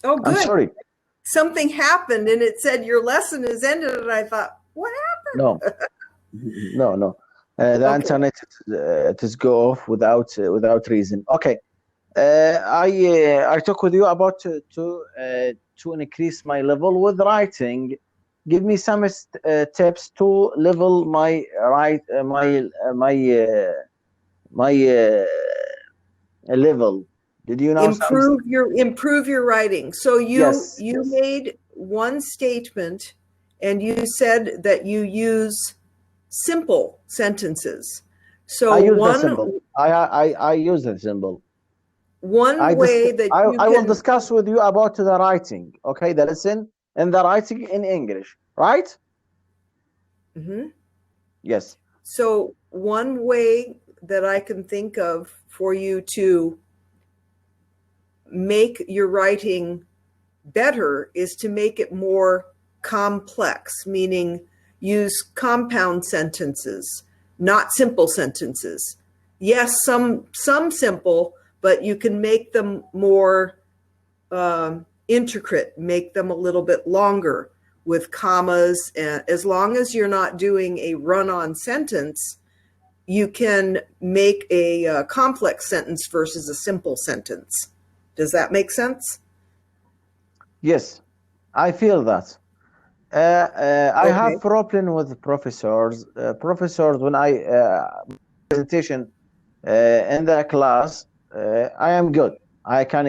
Oh, I'm good. sorry. Something happened and it said your lesson is ended, and I thought, what happened? No, no. The Okay. internet it is go off without reason. Okay. I talk with you about to increase my level with writing. Give me some tips to level my my level. Did you know something? Improve your writing. So you Yes, yes. made one statement and you said that you use simple sentences. I So use the symbol. I use the symbol. way that you I will can. discuss with you about the writing. Okay, the lesson and the writing in English, right? Mhm. Yes. So one way that I can think of for you to make your writing better is to make it more complex, meaning use compound sentences, not simple sentences. Yes, some simple, but you can make them more intricate, make them a little bit longer with commas. And as long as you're not doing a run-on sentence, you can make a complex sentence versus a simple sentence. Does that make sense? Yes, I feel that. I Okay. have problem with professors. Professors, when I presentation in the class, I am good. I can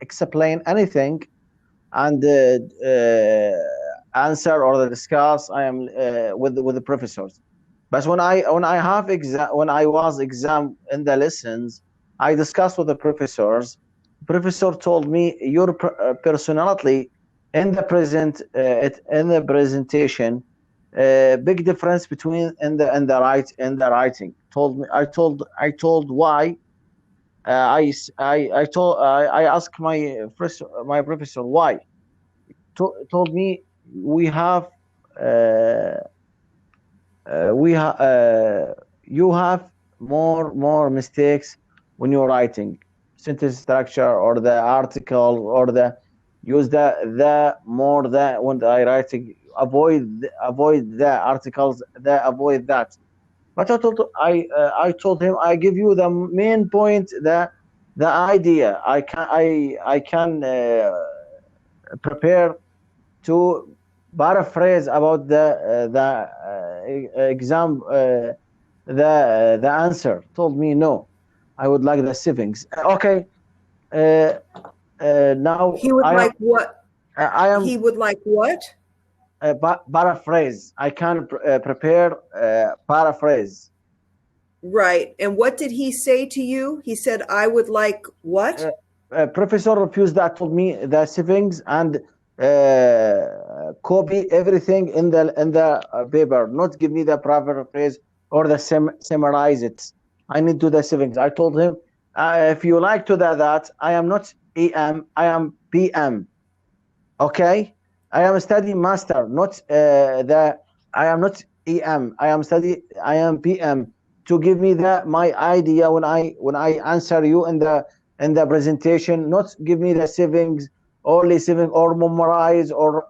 explain anything and answer or discuss. I am with the professors. But when I have exam when I was exam in the lessons, I discussed with the professors. Professor told me your personality in the in the presentation, big difference between in the writing. Told me I told why. I asked my professor why. Told me we have uh, you have more mistakes when you're writing sentence structure or the article or the use the more the when I writing avoid the articles the avoid that. But I told him I give you the main point, the idea. I can prepare to paraphrase about the exam the answer. Told me no, I would like the savings. Okay, uh, now He would like what? I am He would like what? paraphrase. I can prepare paraphrase. Right. And what did he say to you? He said, I would like what? Uh, Professor refused that. Told me the savings and copy everything in the paper. Not give me the proper phrase or the summarize it. I need to the savings. I told him if you like to that I am not EM. I am PM. Okay, I am study master. Not the. I am not EM. I am study. I am PM. To give me the my idea when I answer you in the presentation. Not give me the savings, only saving or memorize or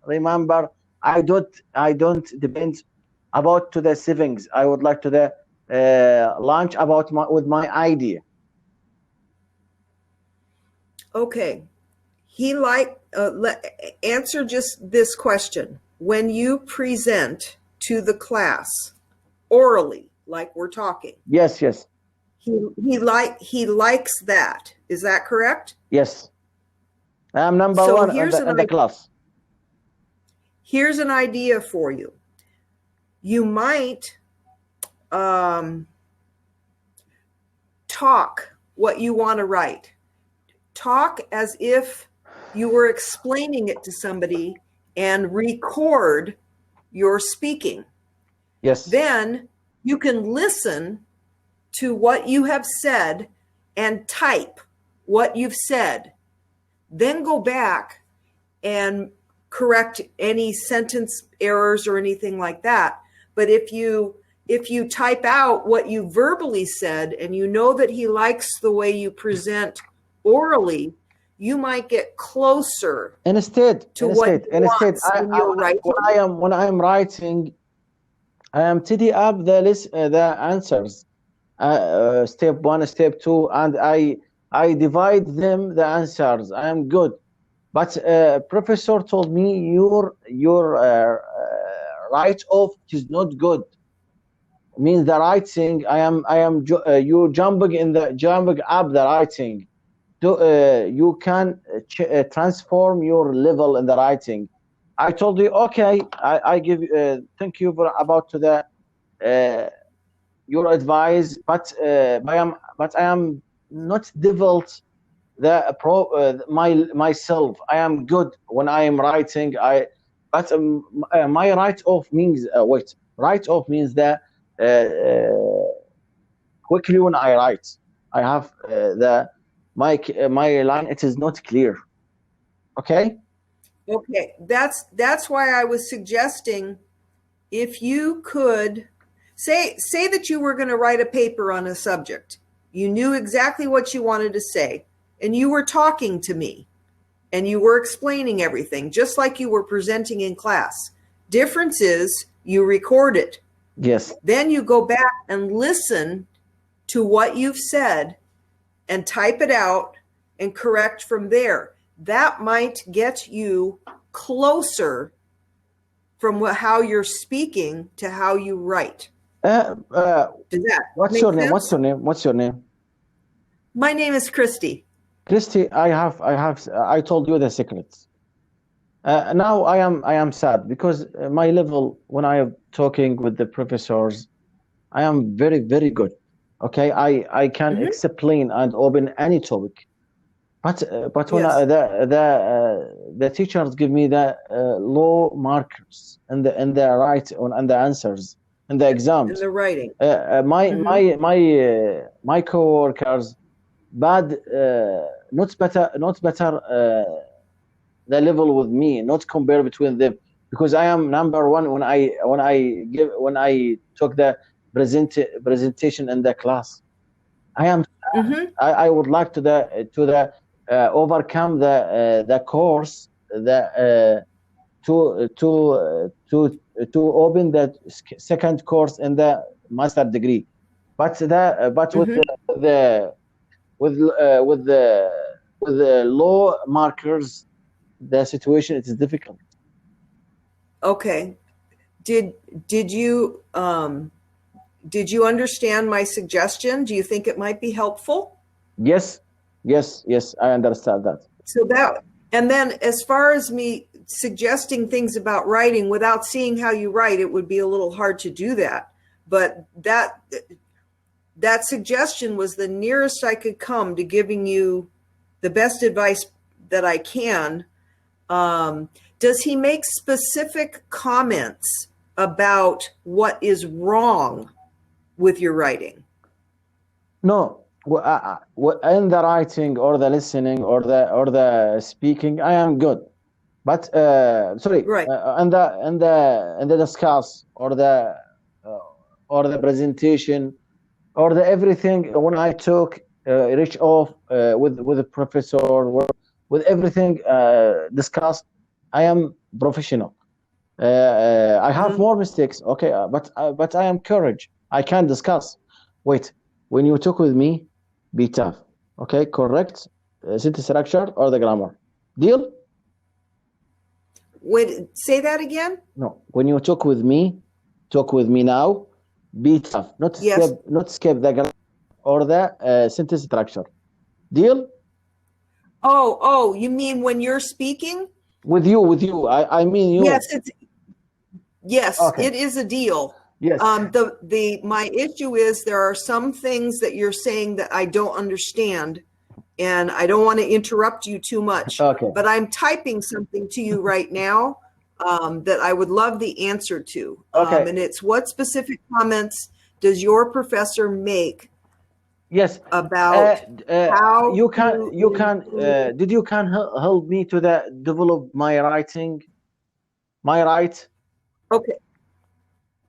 remember. I don't depend about to the savings. I would like to the launch about my with my idea. Okay. He like answer just this question. When you present to the class orally, like we're talking, Yes, yes, he likes that. Is that correct? yes. I am number So one in the class. here's an idea for you. You might talk what you want to write. Talk as if you were explaining it to somebody and record your speaking. Yes. Then you can listen to what you have said and type what you've said. Then go back and correct any sentence errors or anything like that. But if you type out what you verbally said and you know that he likes the way you present orally, you might get closer Instead, to what you want when you're writing. when I'm writing, I am tidy up the list, the answers, step 1, step 2, and I divide them the answers. I am good, but professor told me your write off is not good. Means the writing you jumping up the writing. You can transform your level in the writing. I told you, okay, I give thank you for about to the your advice, but I am not developed myself. I am good when I am writing. My write off means write off means that quickly when I write, I have my line. It is not clear. Okay. Okay, that's why I was suggesting if you could say that you were going to write a paper on a subject. You knew exactly what you wanted to say, and you were talking to me, and you were explaining everything, just like you were presenting in class. Difference is you record it. Yes. Then you go back and listen to what you've said and type it out and correct from there. That might get you closer from how you're speaking to how you write. Does that What's your name? What's your name? What's your name? My name is Christy. Christy, I told you the secrets. Now I am sad because my level when I am talking with the professors, I am very, very good. Okay, I can explain and open any topic. But when the teachers give me the low markers and the right on the answers and the exams, in the writing, my coworkers bad, not better the level with me, not compare between them, because I am number one when I took the presentation in the class. I am. I would like to overcome the course to open the second course in the master degree, but with the low markers, the situation is difficult. Okay, did you understand my suggestion? Do you think it might be helpful? Yes, I understand that. So and then as far as me suggesting things about writing without seeing how you write, it would be a little hard to do that. But that suggestion was the nearest I could come to giving you the best advice that I can. Does he make specific comments about what is wrong with your writing? No. In the writing or the listening or the speaking, I am good. But right. In the discuss or the presentation or the everything, when I took reach off with the professor, with everything discussed, I am professional. I have more mistakes, okay, but I am courage. I can discuss. Wait, when you talk with me, be tough, okay? Correct sentence structure or the grammar. Deal? Wait, say that again? No, when you talk with me now, be tough. Not skip the grammar or the sentence structure. Deal? Oh, you mean when you're speaking? With you. I mean you. Yes, okay. It is a deal. Yes. My issue is there are some things that you're saying that I don't understand, and I don't want to interrupt you too much. Okay. But I'm typing something to you right now that I would love the answer to. Okay. And it's, what specific comments does your professor make? Yes. About how you can did you can help me to develop my writing, my write? Okay.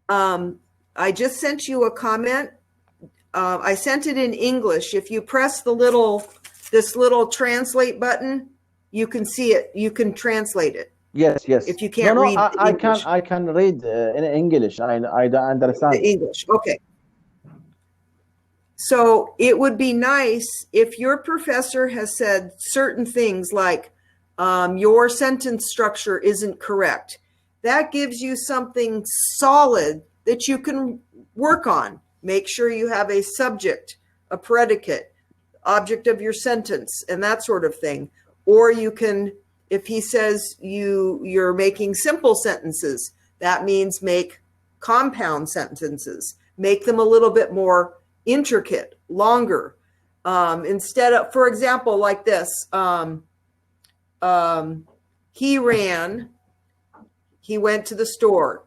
I just sent you a comment. I sent it in English. If you press the this little translate button, you can see it. You can translate it. Yes, yes. If you can't read English. I can read in English. I don't understand. The English. Okay. So it would be nice if your professor has said certain things like your sentence structure isn't correct. That gives you something solid that you can work on. Make sure you have a subject, a predicate, object of your sentence, and that sort of thing. Or you can, if he says you're making simple sentences, that means make compound sentences. Make them a little bit more intricate, longer. Instead of, for example, like this, he went to the store.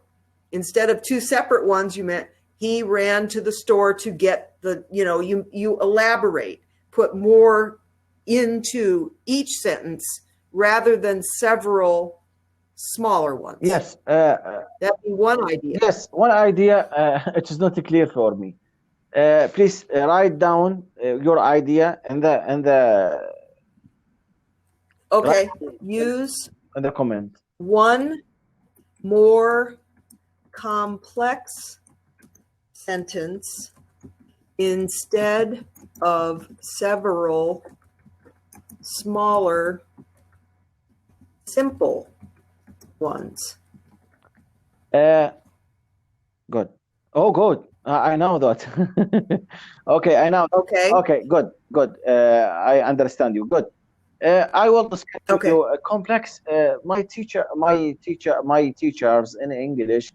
Instead of two separate ones, you meant he ran to the store to get the, you elaborate, put more into each sentence rather than several smaller ones. Yes. That'd be one idea. Yes, one idea. It is not clear for me. Please write down your idea in the Okay. Use in the comment. one more complex sentence instead of several smaller, simple ones. Good. Oh, good. I know that. Okay, I know. Okay. Okay, good. I understand you. Good. I will discuss with Okay. you a complex. My teachers in English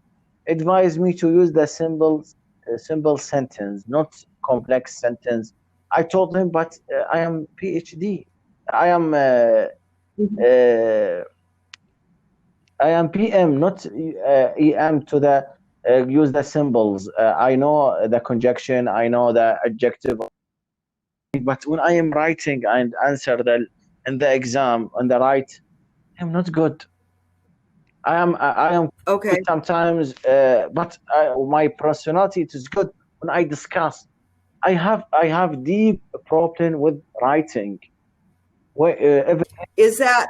advise me to use the simple sentence, not complex sentence. I told him, but I am PhD. I am PM, not EM to the use the symbols. I know the conjunction, I know the adjective, but when I am writing and answer in the exam on the right, I'm not good. I am Okay. good sometimes, but my personality is good when I discuss. I have deep problem with writing. Is that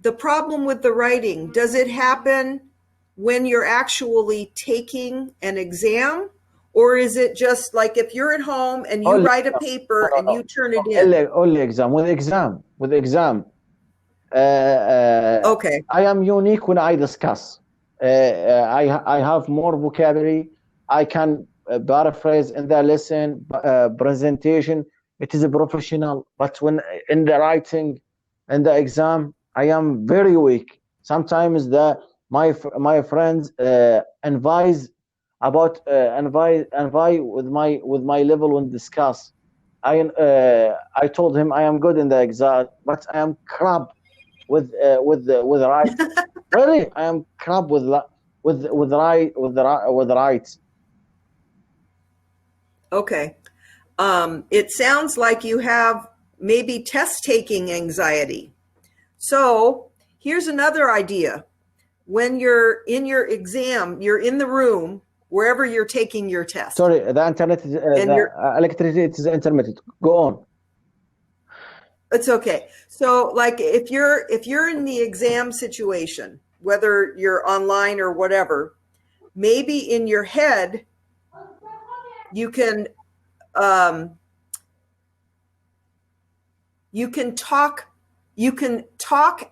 the problem with the writing? Does it happen when you're actually taking an exam, or is it just like if you're at home and you write a paper and you turn it in? Only exam. With exam. Okay. I am unique when I discuss. I have more vocabulary. I can paraphrase in the lesson presentation. It is a professional, but when in the writing, in the exam, I am very weak. Sometimes my friends advise with my level when discuss. I told him I am good in the exam, but I am crap with right. Really, I am crap with right. Okay. It sounds like you have maybe test-taking anxiety. So here's another idea. When you're in your exam, you're in the room, wherever you're taking your test. Sorry, the internet is electricity is intermittent. Go on. It's okay. So like if you're in the exam situation, whether you're online or whatever, maybe in your head you can talk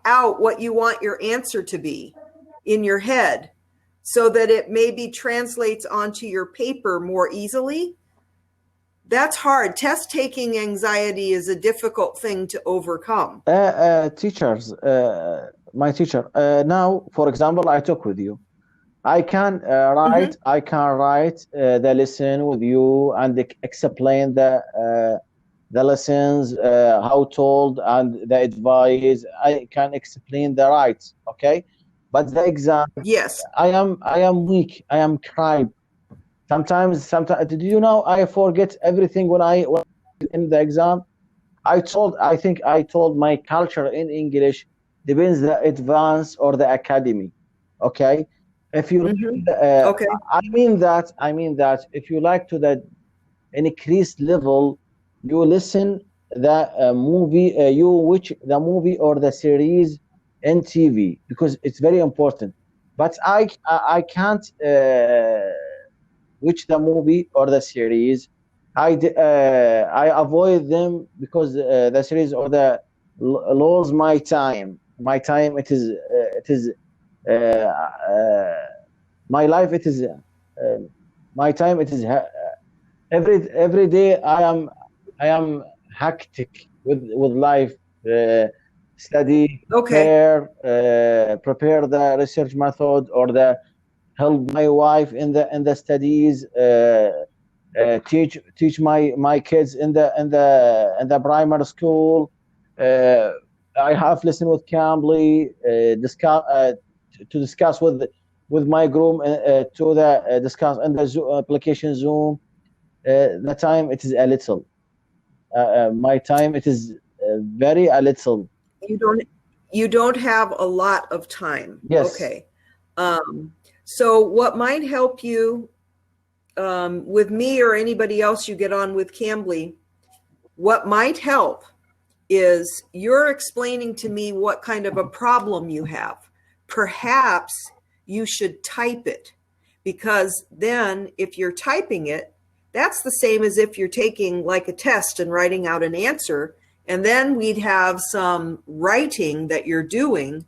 out what you want your answer to be in your head so that it maybe translates onto your paper more easily. That's hard. Test-taking anxiety is a difficult thing to overcome. Teachers, my teacher, now, for example, I talk with you. I can write. Mm-hmm. I can write the lesson with you and explain the lessons, how told, and the advice. I can explain the rights. Okay, but the exam. Yes. I am weak. I am crying. Sometimes. Did you know I forget everything when in the exam? I think I told my culture in English depends the advanced or the academy. Okay. If you okay. I mean that if you like to the increased level, you listen the movie, you watch the movie or the series in TV because it's very important. But I can't watch the movie or the series. I avoid them because the series or the lose my time. My time it is my life it is my time it is every day I am hectic with life, study, Okay. prepare the research method or the help my wife in the studies, teach my kids in the primary school. uh, I have listened with cambly, to discuss with my groom, to the discuss in the Zoom, application Zoom. The time it is a little, my time it is very a little. You don't you don't have a lot of time. Yes, Okay. So what might help you, with me or anybody else you get on with Cambly, what might help is you're explaining to me what kind of a problem you have. Perhaps you should type it, because then if you're typing it, that's the same as if you're taking like a test and writing out an answer. And then we'd have some writing that you're doing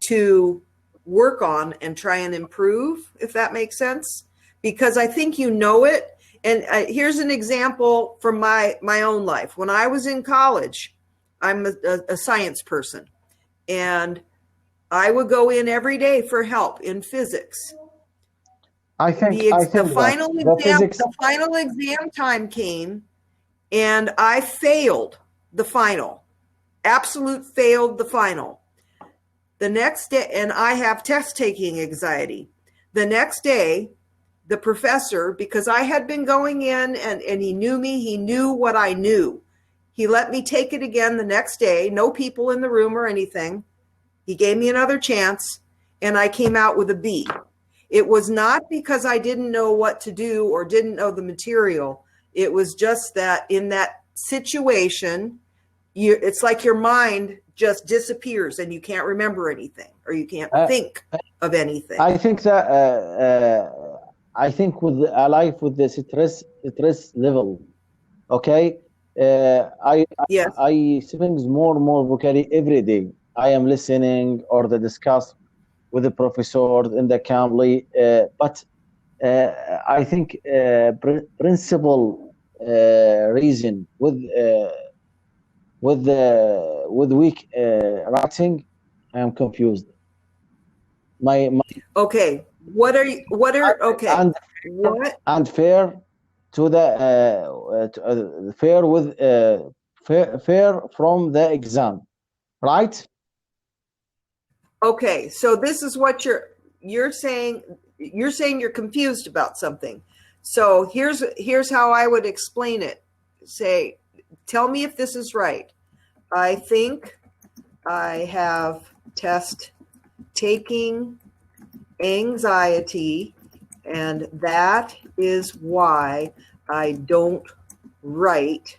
to work on and try and improve, if that makes sense. Because I think you know it. And here's an example from my own life. When I was in college, I'm a science person, and I would go in every day for help in physics. I think that the physics. The final exam time came, and I failed the final. Absolute failed the final. The next day, and I have test taking anxiety. The next day, the professor, because I had been going in and he knew me, he knew what I knew. He let me take it again the next day, no people in the room or anything. He gave me another chance, and I came out with a B. It was not because I didn't know what to do or didn't know the material. It was just that in that situation, it's like your mind just disappears and you can't remember anything, or you can't think of anything. I think that I think with a life with the stress level, okay. Yes. I things more vocally every day. I am listening or the discuss with the professor in the cambly, but I think principal reason with weak writing, I am confused. My Okay. What are okay. and What? fair to the fair with fair from the exam, right? Okay. So this is what you're saying. You're saying you're confused about something. So here's how I would explain it. Say, tell me if this is right. I think I have test taking anxiety, and that is why I don't write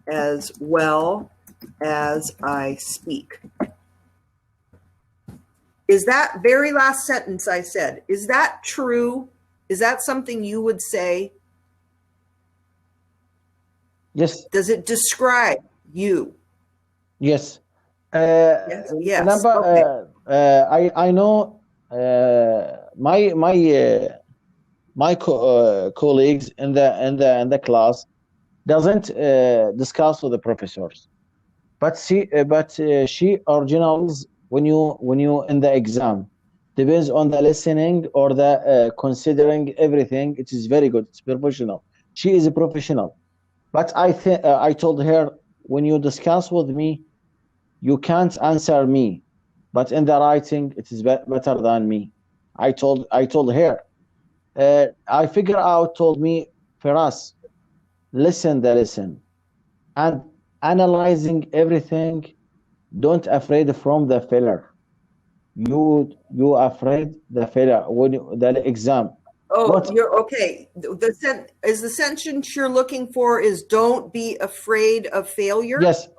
as well as I speak. Is that very last sentence I said, is that true? Is that something you would say? Yes. Does it describe you? Yes. Yes. Remember, Okay. I know my colleagues in the class doesn't discuss with the professors, but she originals when you in the exam, depends on the listening or the considering everything. It is very good. It's professional. She is a professional. But I told her, when you discuss with me, you can't answer me, but in the writing, it is better than me. I told her. I figure out. Told me, Firas, listen, and analyzing everything. Don't afraid from the failure. You afraid the failure when the exam. Oh, Not you're okay. The sentence you're looking for is don't be afraid of failure. yes.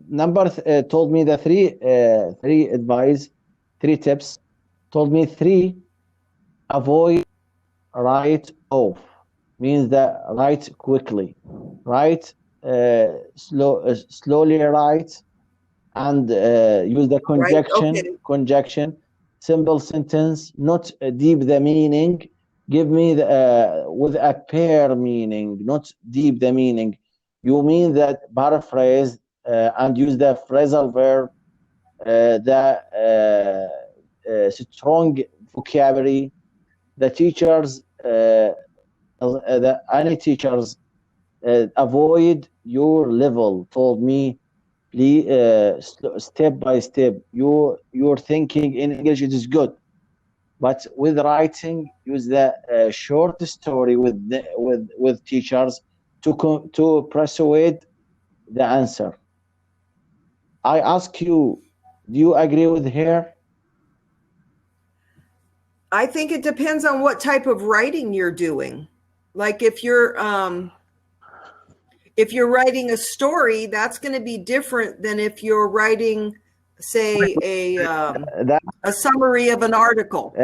Number told me the three advice, three tips. Told me three, avoid write off, means that write quickly, write slowly write, and use the Right? Okay. conjunction, simple sentence, not deep the meaning. Give me the, with a pair meaning, not deep the meaning. You mean that paraphrase and use the phrasal verb, the strong vocabulary. The teachers, any teachers avoid your level. Told me step by step. Your thinking in English it is good, but with writing use the short story with teachers to persuade the answer. I ask you, do you agree with her? I think it depends on what type of writing you're doing. Like if you're writing a story, that's going to be different than if you're writing, say, That a summary of an article.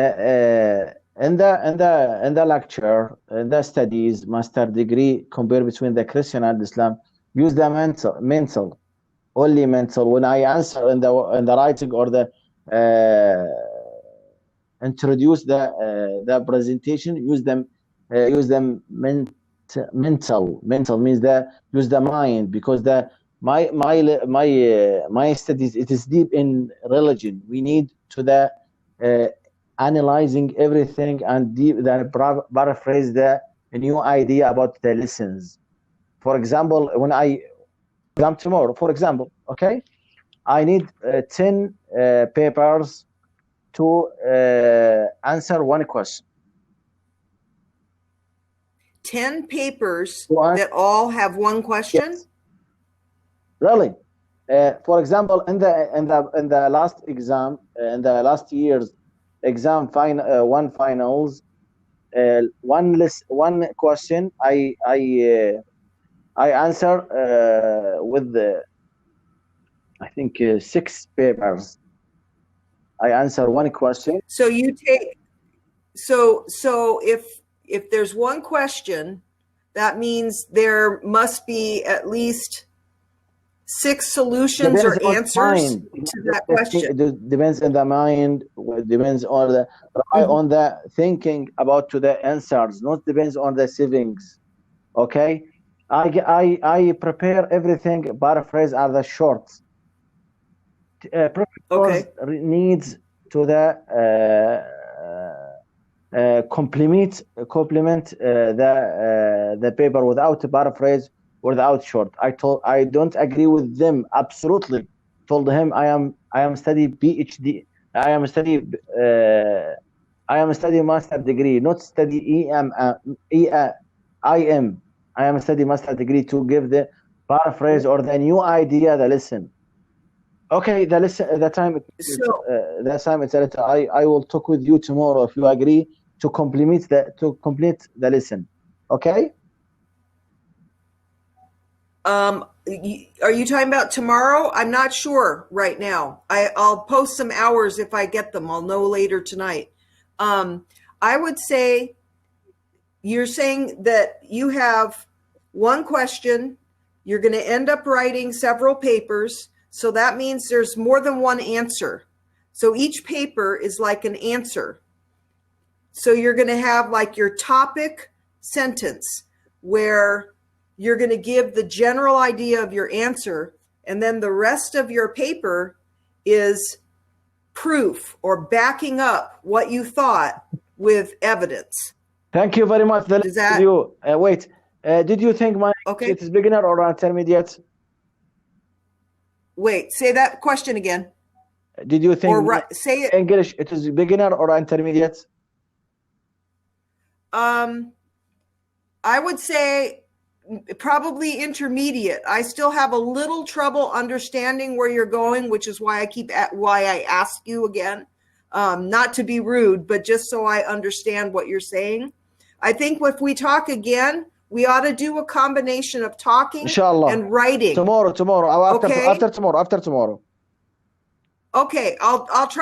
in the lecture, in the studies, master degree, compare between the Christian and Islam, use the mental, only mental. When I answer in the writing or the introduce the presentation, use them mental means that use the mind, because my studies it is deep in religion. We need to the analyzing everything and deep the paraphrase the new idea about the lessons. For example, when I exam tomorrow, for example, okay, I need 10 papers to answer one question. 10 papers One, that all have one question? yes, really. For example, in the last exam, in the last year's exam, one finals, one question I answer with I think 6 papers. I answer one question. So you take so if there's one question, that means there must be at least 6 solutions or answers to that question. It depends on the mind. Depends on the thinking about to the answers. Not depends on the savings. Okay, I prepare everything. Paraphrase are the shorts. Okay. Needs to the complement the paper without a paraphrase, without short. I don't agree with them absolutely. Told him I am study PhD. I am study master degree, not study IM. I am study master degree to give the paraphrase or the new idea, the lesson. Okay, the time it's a little. I will talk with you tomorrow if you agree to complete the lesson. Okay. Are you talking about tomorrow? I'm not sure right now. I'll post some hours if I get them. I'll know later tonight. I would say you're saying that you have one question. You're going to end up writing several papers. So that means there's more than one answer. So each paper is like an answer. So you're going to have like your topic sentence where you're going to give the general idea of your answer, and then the rest of your paper is proof or backing up what you thought with evidence. Thank you very much. Does that, wait, did you think my okay. it is beginner or intermediate? Wait, say that question again. Did you think say it English it is beginner or intermediate? I would say probably intermediate. I still have a little trouble understanding where you're going, which is why I ask you again. not to be rude, but just so I understand what you're saying. I think if we talk again, we ought to do a combination of talking Inshallah. and writing. Tomorrow, or Okay? after tomorrow. Okay, I'll try.